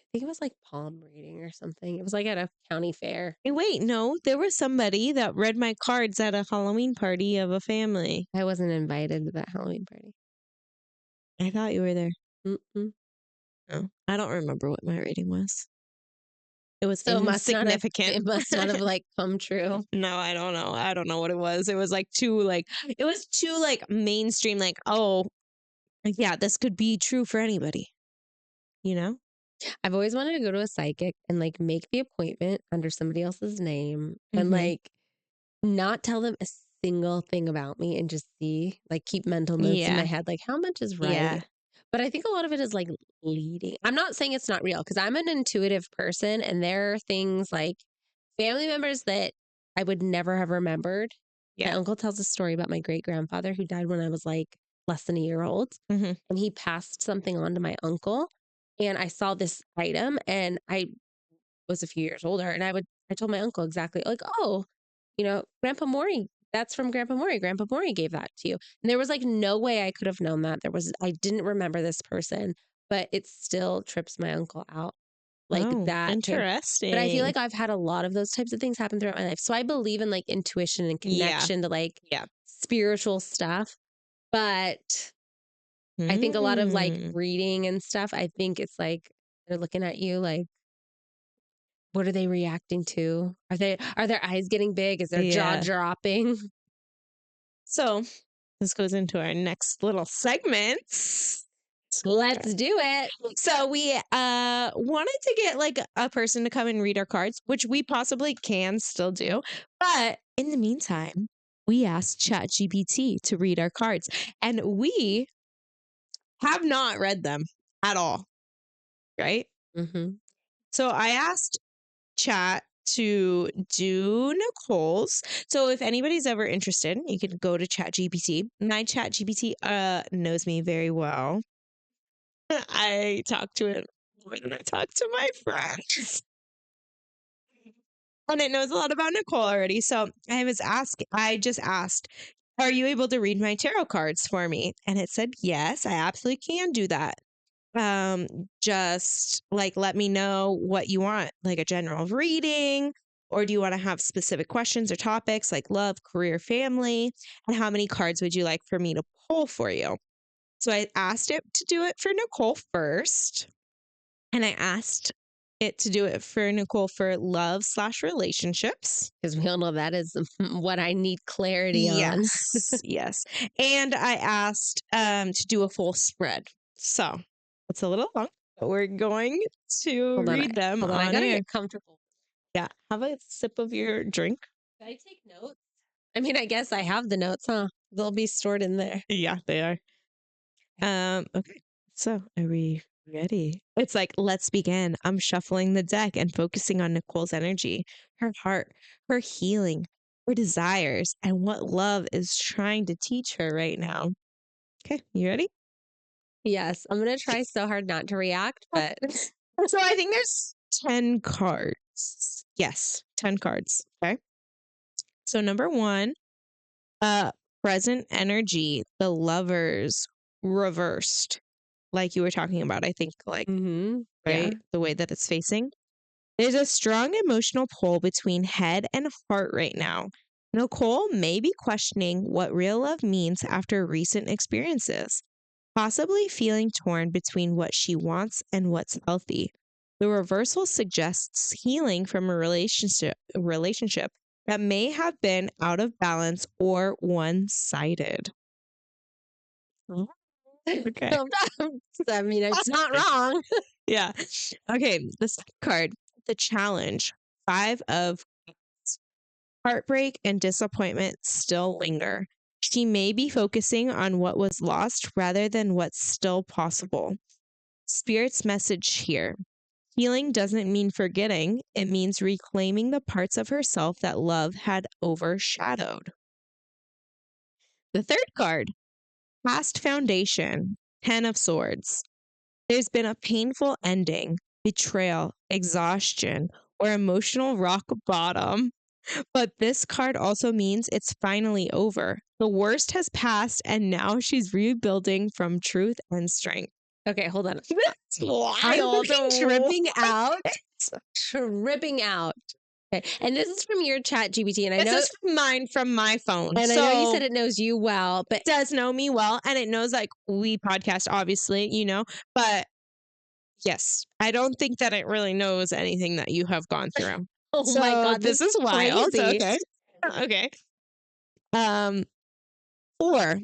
I think it was like palm reading or something. It was like at a county fair. Hey, wait, no, there was somebody that read my cards at a Halloween party of a family. I wasn't invited to that Halloween party. I thought you were there. Mm-mm. No, I don't remember what my rating was. It was So insignificant. it must not have like come true. No, I don't know. I don't know what it was. It was like it was too like mainstream, like, oh, yeah, this could be true for anybody, you know? I've always wanted to go to a psychic and like make the appointment under somebody else's name and Mhm. like not tell them a single thing about me and just see, like keep mental notes in my Yeah. head, like how much is right. Yeah. But I think a lot of it is like leading. I'm not saying it's not real because I'm an intuitive person and there are things like family members that I would never have remembered. My Yeah. uncle tells a story about my great grandfather who died when I was like less than a year old. Mhm. And he passed something on to my uncle. And I saw this item and I was a few years older and I told my uncle exactly like, oh, Grandpa Maury, that's from Grandpa Maury. Grandpa Maury gave that to you. And there was like no way I could have known that. I didn't remember this person, but it still trips my uncle out. like Oh, that type. But I feel interesting. like I've had a lot of those types of things happen throughout my life. So I believe in like intuition and Yeah. connection to like Yeah. spiritual stuff. But I think a lot of like Mm. reading and stuff, I think it's like they're looking at you like, what are they reacting to? Are their eyes getting big? Is their jaw Yeah. dropping? So this goes into our next little segment. Let's do it. So we wanted to get like a person to come and read our cards, which we possibly can still do. But in the meantime, we asked ChatGPT to read our cards, and we have not read them at all, right? Mm-hmm. So I asked Chat to do Nicole's. So if anybody's ever interested, you can go to ChatGPT. My ChatGPT knows me very well. I talk to it more than I talk to my friends. And it knows a lot about Nicole already. So I just asked, are you able to read my tarot cards for me? And it said, yes, I absolutely can do that. Just like let me know what you want, like a general reading, or do you want to have specific questions or topics like love, career, family? And how many cards would you like for me to pull for you? So I asked it to do it for Nicole first. And I asked it to do it for Nicole for love/relationships. Because we all know that is what I need clarity on. Yes. Yes. And I asked to do a full spread. So it's a little long, but we're going to Hold on. read them Hold on. I on got to air. get comfortable. Yeah. Have a sip of your drink. Should I take notes? I mean, I guess I have the notes, huh? They'll be stored in there. Yeah, they are. Okay. So are we ready? It's like, let's begin. I'm shuffling the deck and focusing on Nicole's energy, her heart, her healing, her desires, and what love is trying to teach her right now. Okay, you ready? Yes. I'm going to try so hard not to react, but So I think there's 10 cards. Yes, 10 cards. Okay. So number one, uh, present energy, the lovers reversed, like you were talking about, I think, like, Yeah. right? The way that it's facing. There's a strong emotional pull between head and heart right now. Nicole may be questioning what real love means after recent experiences, possibly feeling torn between what she wants and what's healthy. The reversal suggests healing from a relationship that may have been out of balance or one-sided. Okay. I mean, it's not wrong. Yeah. Okay. The second card, the challenge. Five of heartbreak and disappointment still linger. She may be focusing on what was lost rather than what's still possible. Spirit's message here. Healing doesn't mean forgetting, it means reclaiming the parts of herself that love had overshadowed. The third card, past foundation, 10 of swords. There's been a painful ending, betrayal, exhaustion, or emotional rock bottom. But this card also means it's finally over. The worst has passed, and now she's rebuilding from truth and strength. Okay, hold on. That's I'm wild. fucking tripping out. Tripping out. Okay. And this is from your chat GPT. And I This know is mine from my phone. and I know you said So it knows you well, but it does know me well, and it knows like we podcast, obviously, but yes, I don't think that it really knows anything that you have gone through. oh my So God, this this is is wild. crazy. Okay. Okay. Um, 4,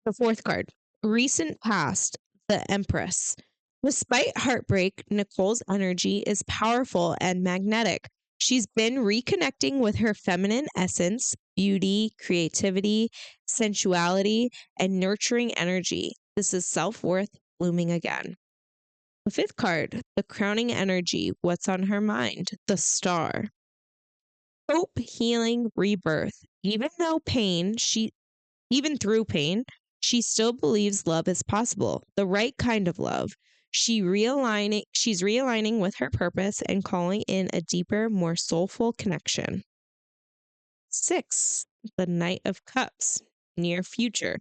the fourth card, recent past, the Empress. Despite heartbreak, Nicole's energy is powerful and magnetic. She's been reconnecting with her feminine essence, beauty, creativity, sensuality, and nurturing energy. This is self worth blooming again. The fifth card, the crowning energy, what's on her mind, the Star. Hope, healing, rebirth. Even through pain, she still believes love is possible, the right kind of love. She's realigning with her purpose and calling in a deeper, more soulful connection. 6, the Knight of Cups, near future.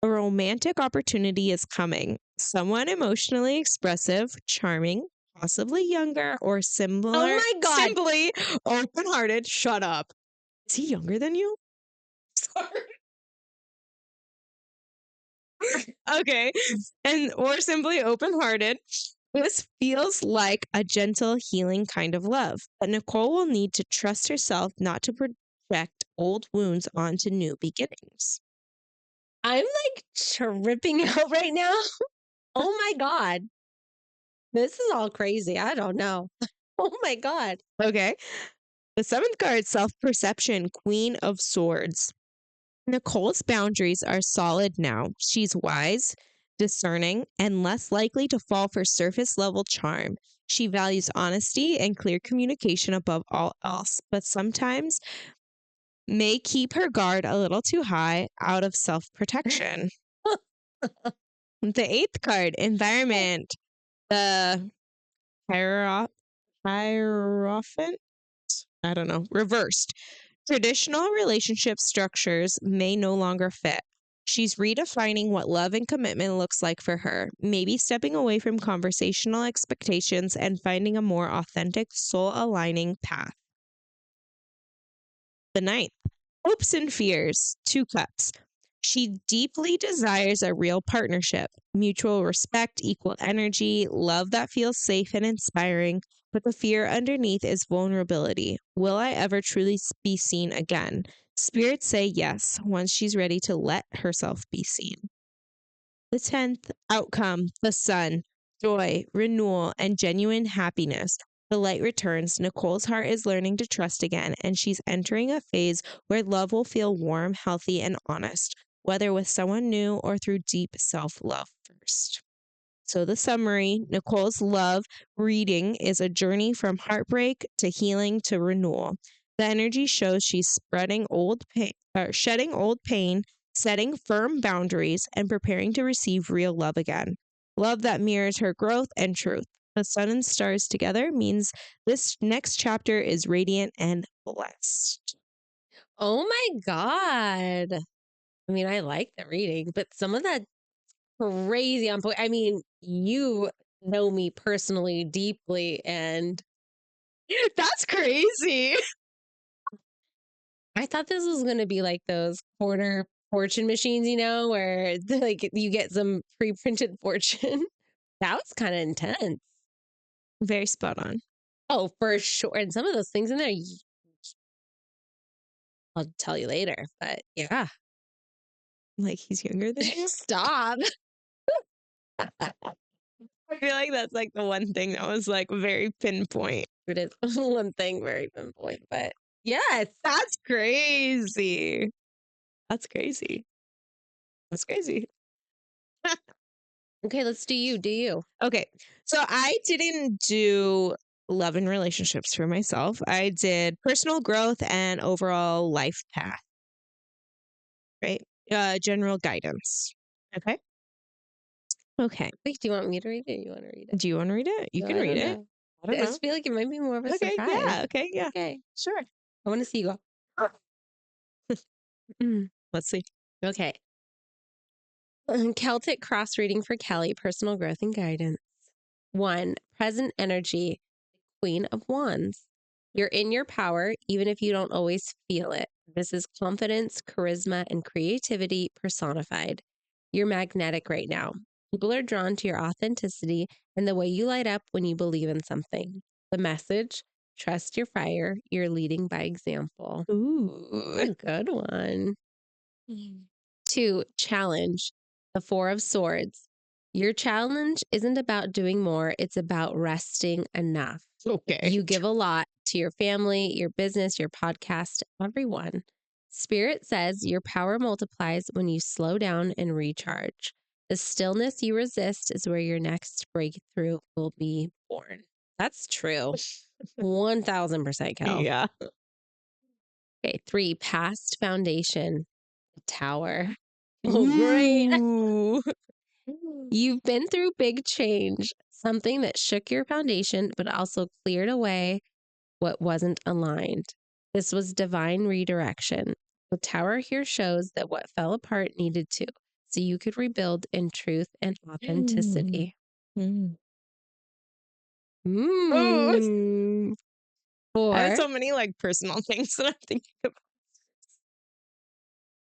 A romantic opportunity is coming. Someone emotionally expressive, charming, possibly younger, or Oh similar, my God. simply open-hearted. Shut up. Is he younger than you? Okay. And or simply open-hearted. This feels like a gentle, healing kind of love, but Nicole will need to trust herself not to project old wounds onto new beginnings. I'm like tripping out right now. Oh my God. This is all crazy. I don't know. Oh my God. Okay. The seventh card, self perception, Queen of Swords. Nicole's boundaries are solid now. She's wise, discerning, and less likely to fall for surface level charm. She values honesty and clear communication above all else, but sometimes may keep her guard a little too high out of self protection. The eighth card, environment, the hierophant. I don't know, reversed. Traditional relationship structures may no longer fit. She's redefining what love and commitment looks like for her, maybe stepping away from conversational expectations and finding a more authentic, soul aligning path. The ninth, hopes and fears, two cups. She deeply desires a real partnership, mutual respect, equal energy, love that feels safe and inspiring. But the fear underneath is vulnerability. Will I ever truly be seen again? Spirits say yes, once she's ready to let herself be seen. The 10th outcome, the sun, joy, renewal, and genuine happiness. The light returns. Nicole's heart is learning to trust again, and she's entering a phase where love will feel warm, healthy, and honest, whether with someone new or through deep self love first. So, the summary, Nicole's love reading is a journey from heartbreak to healing to renewal. The energy shows she's shedding old pain, setting firm boundaries, and preparing to receive real love again. Love that mirrors her growth and truth. The sun and stars together means this next chapter is radiant and blessed. Oh my God. I mean, I like the reading, but some of that crazy on point. I mean, you know me personally deeply, and That's crazy. I thought this was going to be like those quarter fortune machines, where like you get some pre-printed fortune. That was kind of intense. Very spot on. Oh, for sure. And some of those things in there, I'll tell you later. But yeah, Like he's younger than you? stop. I feel like that's like the one thing that was like very pinpoint. It is one thing very pinpoint, but yes. That's crazy. That's crazy. That's crazy. Okay, let's do you. Do you? Okay. So I didn't do love and relationships for myself. I did personal growth and overall life path, right? General guidance. Okay. Okay. Wait, do you want me to read it? Or you want to read it? Do you want to read it? You No, can I read don't it. know. I don't I know. just feel like it might be more of a Okay. surprise. Yeah. Okay. Yeah. Okay. Sure. I want to see you go. Mm, Let's see. okay. Celtic cross reading for Kelly, personal growth and guidance. 1. Present energy, Queen of Wands. You're in your power, even if you don't always feel it. This is confidence, charisma, and creativity personified. You're magnetic right now. People are drawn to your authenticity and the way you light up when you believe in something. The message, trust your fire. You're leading by example. Ooh. A good one. 2. Challenge, the Four of Swords. Your challenge isn't about doing more, it's about resting enough. Okay. You give a lot to your family, your business, your podcast, everyone. Spirit says your power multiplies when you slow down and recharge. The stillness you resist is where your next breakthrough will be born. That's true. 1000%, Kel. Yeah. Okay, 3. Past foundation, tower. Oh, great. Ooh. You've been through big change, something that shook your foundation, but also cleared away what wasn't aligned. This was divine redirection. The tower here shows that what fell apart needed to, so you could rebuild in truth and authenticity. Mm. Oh, Mm. I have 4, so many like personal things that I'm thinking about.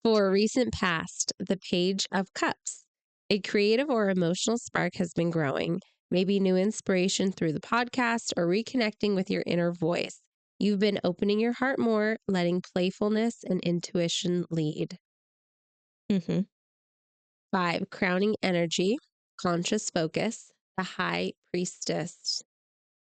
for recent past, the Page of Cups. A creative or emotional spark has been growing, maybe new inspiration through the podcast or reconnecting with your inner voice. You've been opening your heart more, letting playfulness and intuition lead. Mm-hmm. 5, crowning energy, conscious focus, the high priestess.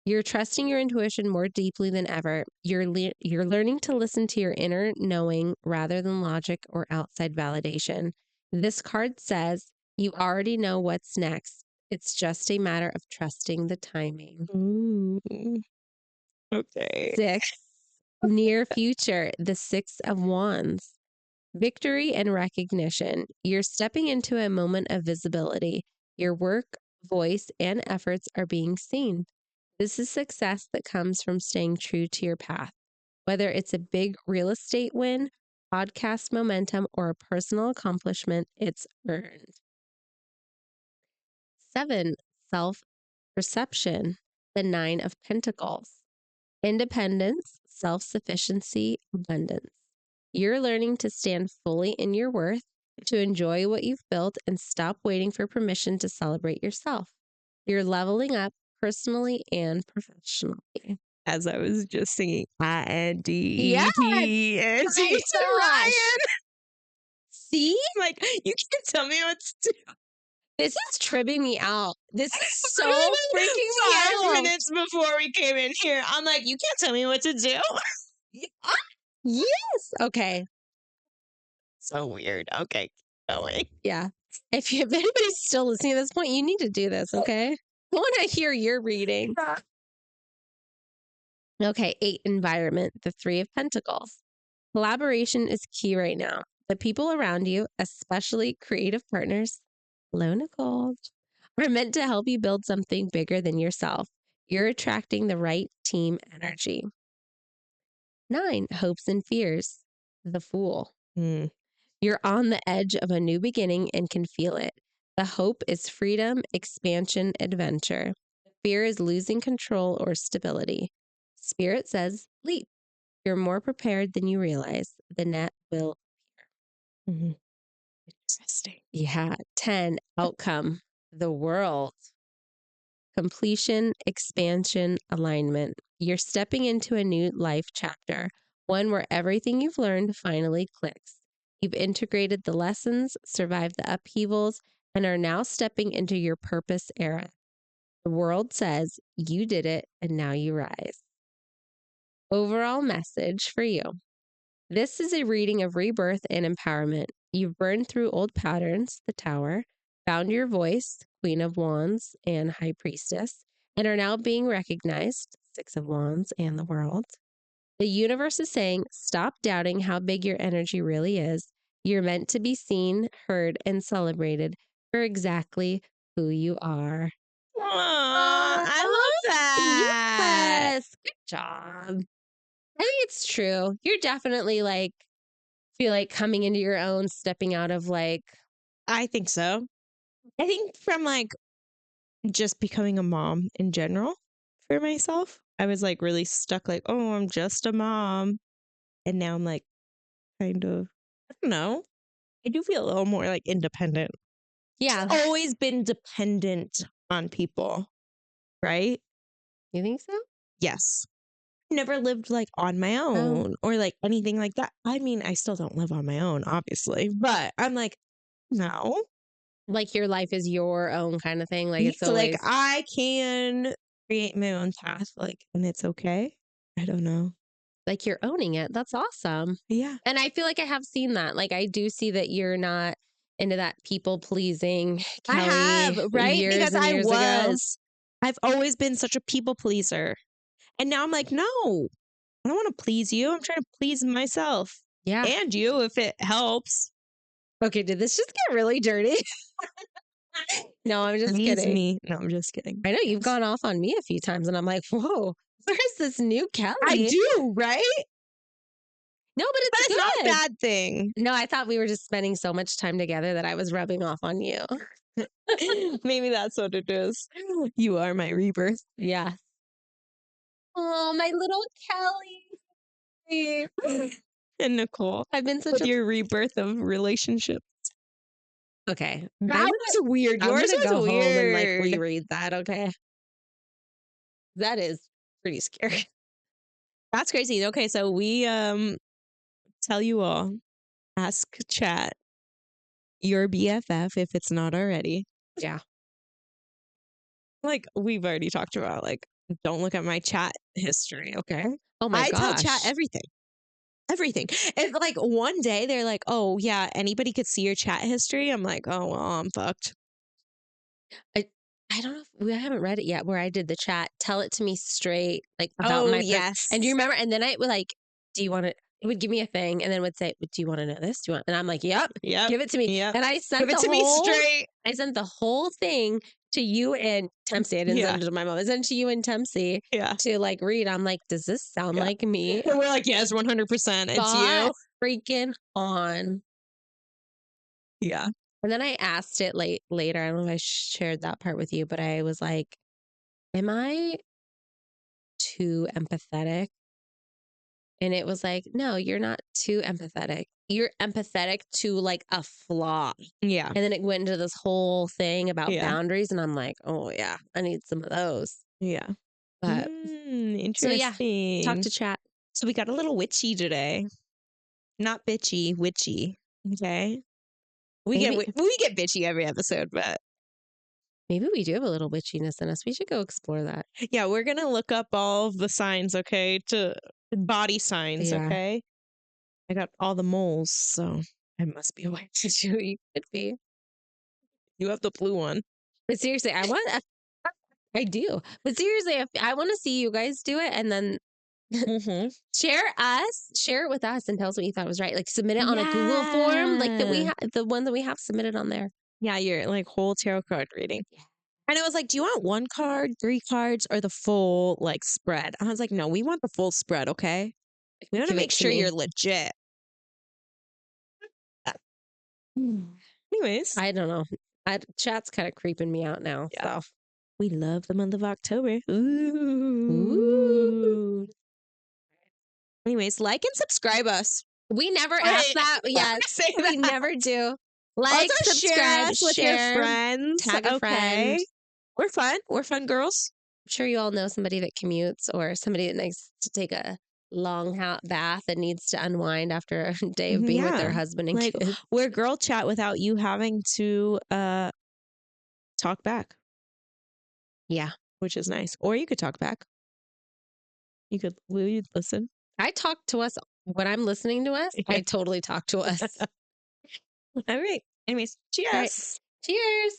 You're trusting your intuition more deeply than ever. You're learning to listen to your inner knowing rather than logic or outside validation. This card says you already know what's next. It's just a matter of trusting the timing. Ooh, okay. 6, near future, the 6 of Wands. Victory and recognition. You're stepping into a moment of visibility. Your work, voice, and efforts are being seen. This is success that comes from staying true to your path. Whether it's a big real estate win, podcast momentum, or a personal accomplishment, it's earned. 7, self perception, the 9 of Pentacles. Independence, self sufficiency, abundance. You're learning to stand fully in your worth, to enjoy what you've built, and stop waiting for permission to celebrate yourself. You're leveling up personally and professionally. As I was just singing Yeah, INDEPENDENT my to gosh. Ryan. See? Like, you can't tell me what to do. This is tripping me out. This is so Literally freaking me 5 minutes before we came in here, I'm like, you can't tell me what to do. out. Yes. Okay. So weird. Okay, keep going. Yeah. If anybody's still listening at this point, you need to do this, okay? I want to hear your reading. Okay, 8, environment, the 3 of Pentacles. Collaboration is key right now. The people around you, especially creative partners, hello, Nicole, are meant to help you build something bigger than yourself. You're attracting the right team energy. 9, hopes and fears, the Fool. Mm, You're on the edge of a new beginning and can feel it. The hope is freedom, expansion, adventure. The fear is losing control or stability. Spirit says, leap. You're more prepared than you realize. The net will. mhm. Interesting. Yeah. 10, outcome, the world. Completion, expansion, alignment. You're stepping into a new life chapter, one where everything you've learned finally clicks. You've integrated the lessons, survived the upheavals, and are now stepping into your purpose era. The world says, you did it, and now you rise. Overall message for you. This is a reading of rebirth and empowerment. You've burned through old patterns, the Tower, found your voice, Queen of Wands and High Priestess, and are now being recognized, Six of Wands and the World. The universe is saying, stop doubting how big your energy really is. You're meant to be seen, heard, and celebrated for exactly who you are. Aw, I Aw, love that. yes. Good job. I think it's true. You're definitely like, feel like coming into your own, stepping out of like, I think so. I think from like just becoming a mom in general for myself, I was like really stuck, like, oh, I'm just a mom. And now I'm like, kind of, I don't know. I do feel a little more like independent. yeah. Always been dependent on people, right? You think so? Yes. Never lived like on my Oh, own or like anything like that. I mean, I still don't live on my own, obviously, but I'm like, no. like your life is your own kind of thing. Like Yeah, it's like always I can create my own path, like, and it's okay. I don't know. like you're owning it. That's awesome. Yeah, And I feel like I have seen that. Like I do see that you're not into that people pleasing, I Kelly, have, right? years Because and I years ago. was. I've always been such a people pleaser. And now I'm like, no, I don't want to please you. I'm trying to please myself Yeah. and you if it helps. Okay. Did this just get really dirty? No, I'm just Please kidding. me. No, I'm just kidding. I know you've gone off on me a few times and I'm like, whoa, where's this new I Kelly? do, right? No, but But it's it's not a good. bad thing. No, I thought we were just spending so much time together that I was rubbing off on you. Maybe that's what it is. You are my rebirth. Yeah. Oh, my little Kelly. And Nicole, I've been such with a your rebirth of relationship. okay. That was weird. I'm Yours gonna was go home and like weird. reread that. Okay, that is pretty scary. That's crazy. Okay, so we tell you all, ask chat your BFF if it's not already. Yeah. Like we've already talked about, like, don't look at my chat history, okay? Oh my I tell chat gosh. everything. Everything. If like one day they're like, oh yeah, anybody could see your chat history, I'm like, oh well, I'm fucked. I I don't know if I haven't read it yet where I did the chat. Tell it to me straight, like about Oh my person. And do you yes. remember? And then I would like, do you want to? It would give me a thing, and then would say, "Do you want to know this? Do you want?" And I'm like, "Yep, Yep. give it to me." Yep. And Give it to me straight. I sent the whole thing to you and Tempsey. I didn't Yeah. send it to my mom. I sent it to you and Tempsey Yeah. to like read. I'm like, does this sound Yeah. like me? And we're like, yes, 100%. It's Spot you. freaking on. Yeah. And then I asked it later. I don't know if I shared that part with you, but I was like, am I too empathetic? And it was like, no, you're not too empathetic. You're empathetic to like a flaw. Yeah. And then it went into this whole thing about Yeah. boundaries. And I'm like, oh, yeah, I need some of those. Yeah. But so, yeah, talk Interesting. to chat. So we got a little witchy today. Not bitchy, witchy. Okay. Maybe, We get bitchy every episode, but maybe we do have a little witchiness in us. We should go explore that. yeah, we're gonna look up all of the signs, okay? To body signs, Yeah. okay? I got all the moles, so I must be a witch. You could be. You have the blue one. But seriously, I do. But seriously, if I want to see you guys do it and then Mm-hmm. share it with us and tell us what you thought was right. Like submit it on a Google form, like Yeah. the one that we have submitted on there. Yeah, your like whole tarot card reading. And it was like, do you want one card, 3 cards, or the full like spread? I was like, no, we want the full spread, okay? We want to Give it make to sure me. you're legit. Anyways, I don't know. Chat's kind of creeping me out now. yeah. So We love the month of October. ooh. Anyways, like and subscribe us. We never ask Wait, that. let Yeah, me say we that. never do. Like, Also, share subscribe, us with your share, friends. tag a friend. Okay. We're fun. We're fun girls. I'm sure you all know somebody that commutes or somebody that needs to take a long hot bath and needs to unwind after a day of being with their Yeah. husband and Like, kids. we're girl chat without you having to talk back, Yeah. which is nice. Or you could talk back. Will you listen? I talk to us when I'm listening to us. Yeah. I totally talk to us. All right. Anyways, All right. cheers. Cheers.